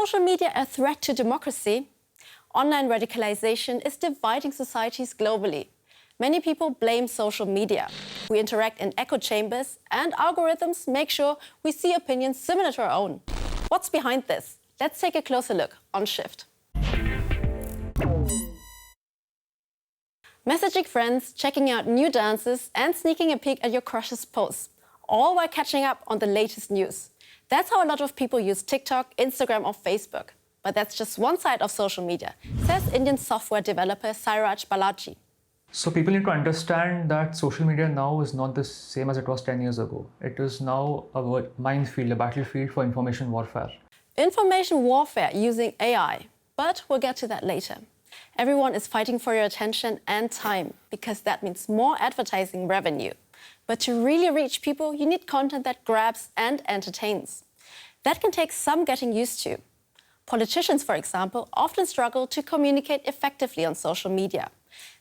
social media a threat to democracy? Online radicalization is dividing societies globally. Many people blame social media. We interact in echo chambers, and algorithms make sure we see opinions similar to our own. What's behind this? Let's take a closer look on Shift. Messaging friends, checking out new dances, and sneaking a peek at your crush's posts, all while catching up on the latest news. That's how a lot of people use TikTok, Instagram, or Facebook. But that's just one side of social media, says Indian software developer Sairaj Balaji. So people need to understand that social media now is not the same as it was 10 years ago. It is now a minefield, a battlefield for information warfare. Information warfare using AI, but we'll get to that later. Everyone is fighting for your attention and time because that means more advertising revenue. But to really reach people, you need content that grabs and entertains. That can take some getting used to. Politicians, for example, often struggle to communicate effectively on social media.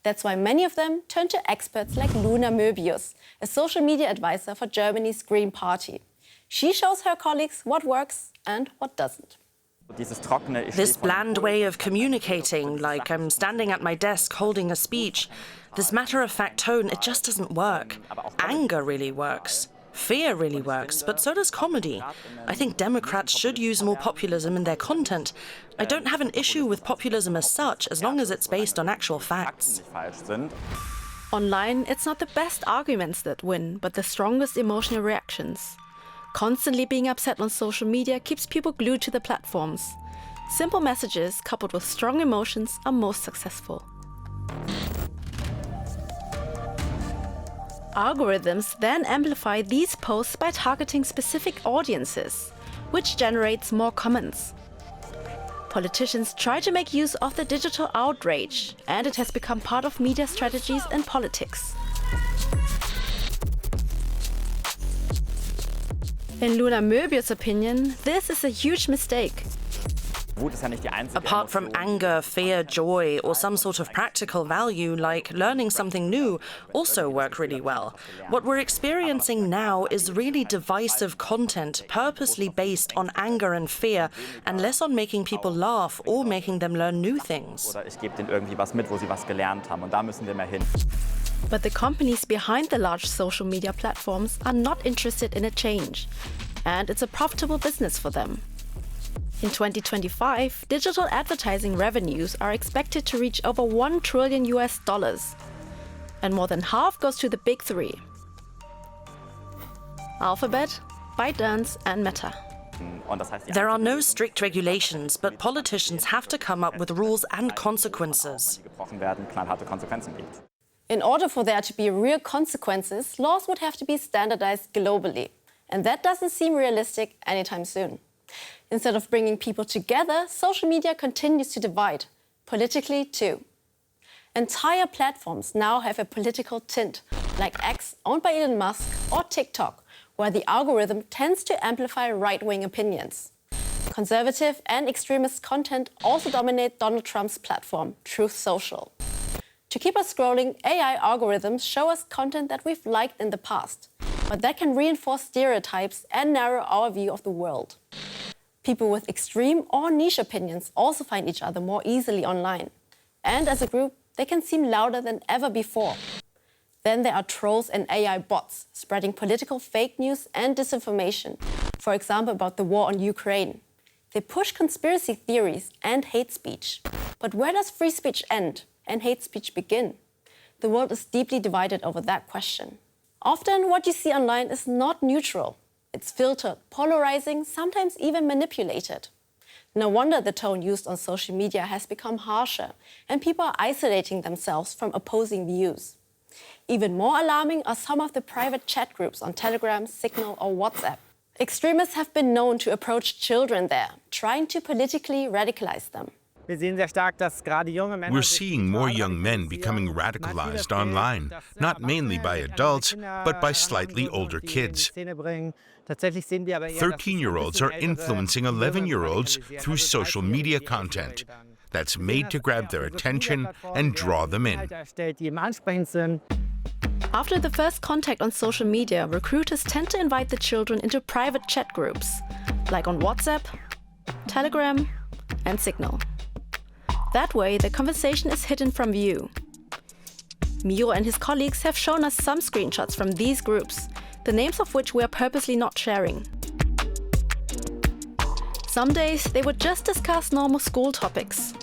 That's why many of them turn to experts like Luna Möbius, a social media advisor for Germany's Green Party. She shows her colleagues what works and what doesn't. This bland way of communicating, like I'm standing at my desk holding a speech, this matter-of-fact tone, it just doesn't work. Anger really works. Fear really works, but so does comedy. I think Democrats should use more populism in their content. I don't have an issue with populism as such, as long as it's based on actual facts. Online, it's not the best arguments that win, but the strongest emotional reactions. Constantly being upset on social media keeps people glued to the platforms. Simple messages coupled with strong emotions are most successful. Algorithms then amplify these posts by targeting specific audiences, which generates more comments. Politicians try to make use of the digital outrage, and it has become part of media strategies and politics. In Luna Möbius' opinion, this is a huge mistake. Apart from anger, fear, joy, or some sort of practical value like learning something new also work really well. What we're experiencing now is really divisive content purposely based on anger and fear and less on making people laugh or making them learn new things. But the companies behind the large social media platforms are not interested in a change, and it's a profitable business for them. In 2025, digital advertising revenues are expected to reach over $1 trillion, and more than half goes to the big three: Alphabet, ByteDance, and Meta. There are no strict regulations, but politicians have to come up with rules and consequences. In order for there to be real consequences, laws would have to be standardized globally. And that doesn't seem realistic anytime soon. Instead of bringing people together, social media continues to divide, politically too. Entire platforms now have a political tint, like X, owned by Elon Musk, or TikTok, where the algorithm tends to amplify right-wing opinions. Conservative and extremist content also dominate Donald Trump's platform, Truth Social. To keep us scrolling, AI algorithms show us content that we've liked in the past, but that can reinforce stereotypes and narrow our view of the world. People with extreme or niche opinions also find each other more easily online. And as a group, they can seem louder than ever before. Then there are trolls and AI bots spreading political fake news and disinformation, for example about the war on Ukraine. They push conspiracy theories and hate speech. But where does free speech end and hate speech begin? The world is deeply divided over that question. Often what you see online is not neutral. It's filtered, polarizing, sometimes even manipulated. No wonder the tone used on social media has become harsher, and people are isolating themselves from opposing views. Even more alarming are some of the private chat groups on Telegram, Signal, or WhatsApp. Extremists have been known to approach children there, trying to politically radicalize them. We're seeing more young men becoming radicalized online, not mainly by adults, but by slightly older kids. 13-year-olds are influencing 11-year-olds through social media content that's made to grab their attention and draw them in. After the first contact on social media, recruiters tend to invite the children into private chat groups, like on WhatsApp Telegram, and Signal. That way, the conversation is hidden from view. Miro and his colleagues have shown us some screenshots from these groups, the names of which we are purposely not sharing. Some days, they would just discuss normal school topics.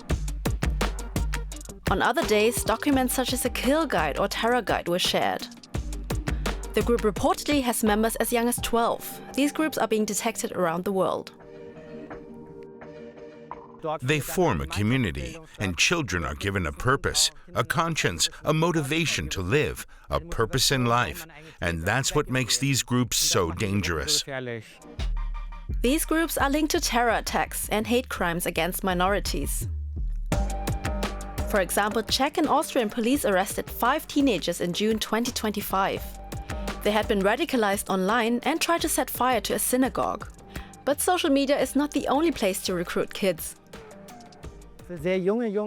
On other days, documents such as a kill guide or terror guide were shared. The group reportedly has members as young as 12. These groups are being detected around the world. They form a community, and children are given a purpose, a conscience, a motivation to live, a purpose in life. And that's what makes these groups so dangerous. These groups are linked to terror attacks and hate crimes against minorities. For example, Czech and Austrian police arrested 5 teenagers in June 2025. They had been radicalized online and tried to set fire to a synagogue. But social media is not the only place to recruit kids.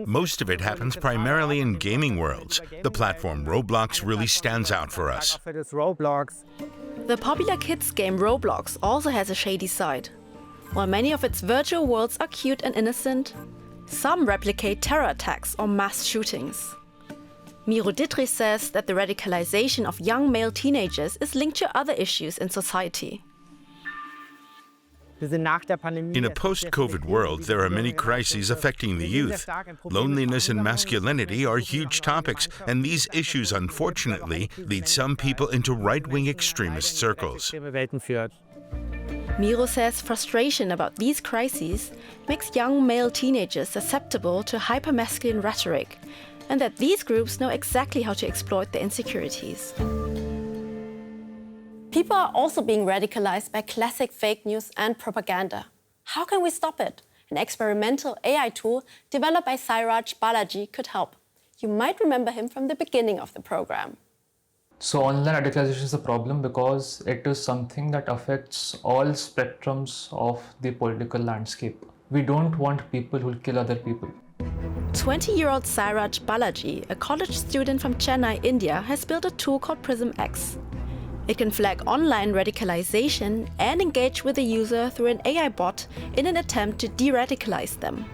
Most of it happens primarily in gaming worlds. The platform Roblox really stands out for us. The popular kids game Roblox also has a shady side. While many of its virtual worlds are cute and innocent, some replicate terror attacks or mass shootings. Miro Dittrich says that the radicalization of young male teenagers is linked to other issues in society. In a post-COVID world, there are many crises affecting the youth. Loneliness and masculinity are huge topics, and these issues, unfortunately, lead some people into right-wing extremist circles. Miro says frustration about these crises makes young male teenagers susceptible to hypermasculine rhetoric, and that these groups know exactly how to exploit their insecurities. People are also being radicalized by classic fake news and propaganda. How can we stop it? An experimental AI tool developed by Sairaj Balaji could help. You might remember him from the beginning of the program. So online radicalization is a problem because it is something that affects all spectrums of the political landscape. We don't want people who will kill other people. 20-year-old Sairaj Balaji, a college student from Chennai, India, has built a tool called Prism X. It can flag online radicalization and engage with the user through an AI bot in an attempt to de-radicalize them.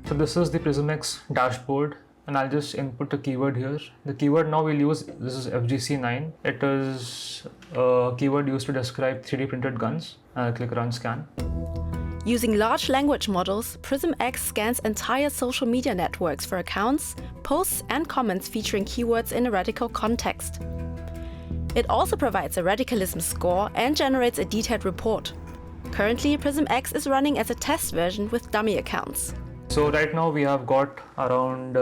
So this is the Prism X dashboard, and I'll just input a keyword here. The keyword now we'll use, this is FGC9. It is a keyword used to describe 3D printed guns. I'll click Run Scan. Using large language models, Prism X scans entire social media networks for accounts, posts, and comments featuring keywords in a radical context. It also provides a radicalism score and generates a detailed report. Currently, Prism X is running as a test version with dummy accounts. So right now we have got around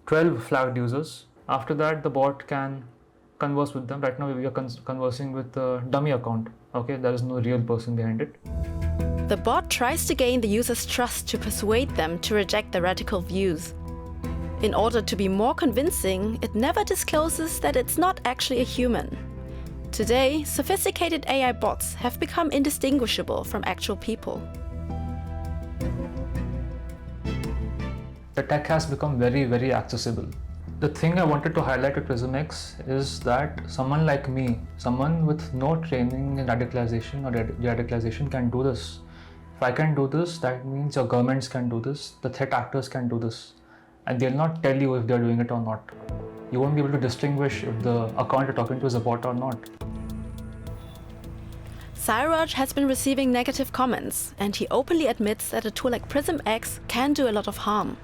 12 flagged users. After that, the bot can converse with them. Right now we are conversing with a dummy account. Okay, there is no real person behind it. The bot tries to gain the user's trust to persuade them to reject the radical views. In order to be more convincing, it never discloses that it's not actually a human. Today, sophisticated AI bots have become indistinguishable from actual people. The tech has become very, very accessible. The thing I wanted to highlight with Prism X is that someone like me, someone with no training in radicalization or de-radicalization can do this. If I can do this, that means your governments can do this, the threat actors can do this. And they'll not tell you if they're doing it or not. You won't be able to distinguish if the account you're talking to is a bot or not. Sairaj has been receiving negative comments, and he openly admits that a tool like Prism X can do a lot of harm.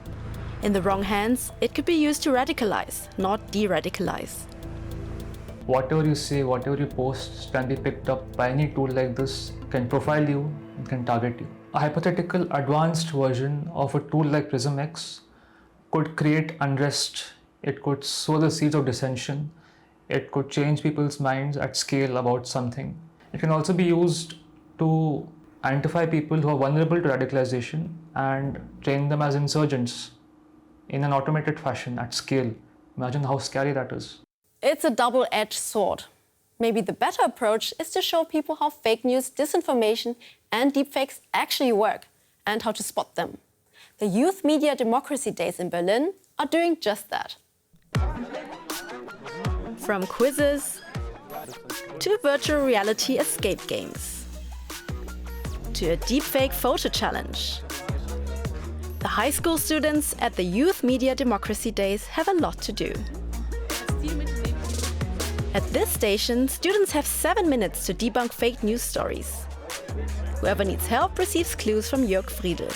In the wrong hands, it could be used to radicalize, not de-radicalize. Whatever you say, whatever you post can be picked up by any tool like this, can profile you, and can target you. A hypothetical advanced version of a tool like Prism X could create unrest, it could sow the seeds of dissension, it could change people's minds at scale about something. It can also be used to identify people who are vulnerable to radicalization and train them as insurgents in an automated fashion at scale. Imagine how scary that is. It's a double-edged sword. Maybe the better approach is to show people how fake news, disinformation, and deepfakes actually work and how to spot them. The Youth Media Democracy Days in Berlin are doing just that. From quizzes to virtual reality escape games to a deepfake photo challenge. The high school students at the Youth Media Democracy Days have a lot to do. At this station, students have 7 minutes to debunk fake news stories. Whoever needs help receives clues from Jörg Friedel.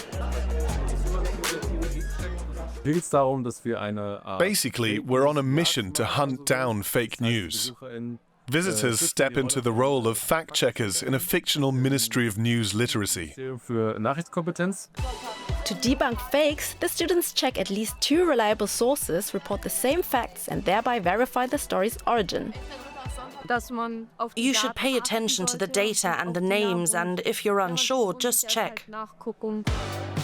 Basically, we're on a mission to hunt down fake news. Visitors step into the role of fact-checkers in a fictional Ministry of News Literacy. To debunk fakes, the students check at least 2 reliable sources, report the same facts, and thereby verify the story's origin. You should pay attention to the data and the names, and if you're unsure, just check.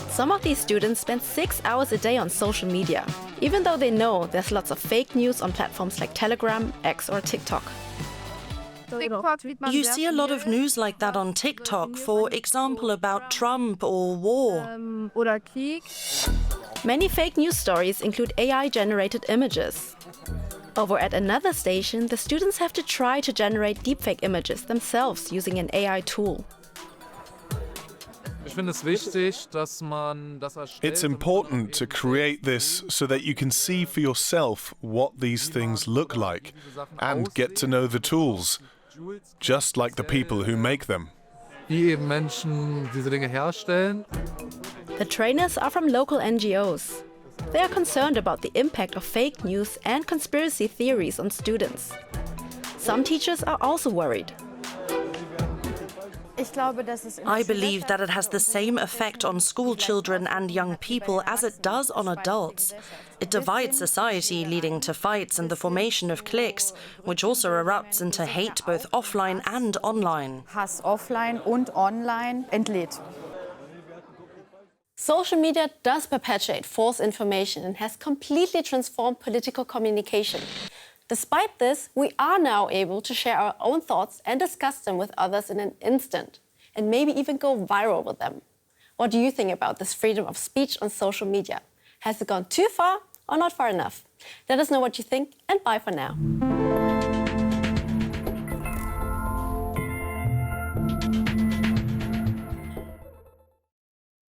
Some of these students spend 6 hours a day on social media, even though they know there's lots of fake news on platforms like Telegram, X or TikTok. You see a lot of news like that on TikTok, for example about Trump or war. Many fake news stories include AI-generated images. Over at another station, the students have to try to generate deepfake images themselves using an AI tool. It's important to create this so that you can see for yourself what these things look like and get to know the tools, just like the people who make them. The trainers are from local NGOs. They are concerned about the impact of fake news and conspiracy theories on students. Some teachers are also worried. I believe that it has the same effect on school children and young people as it does on adults. It divides society, leading to fights and the formation of cliques, which also erupts into hate both offline and online. Hass offline und online entlädt. Social media does perpetuate false information and has completely transformed political communication. Despite this, we are now able to share our own thoughts and discuss them with others in an instant, and maybe even go viral with them. What do you think about this freedom of speech on social media? Has it gone too far or not far enough? Let us know what you think, and bye for now.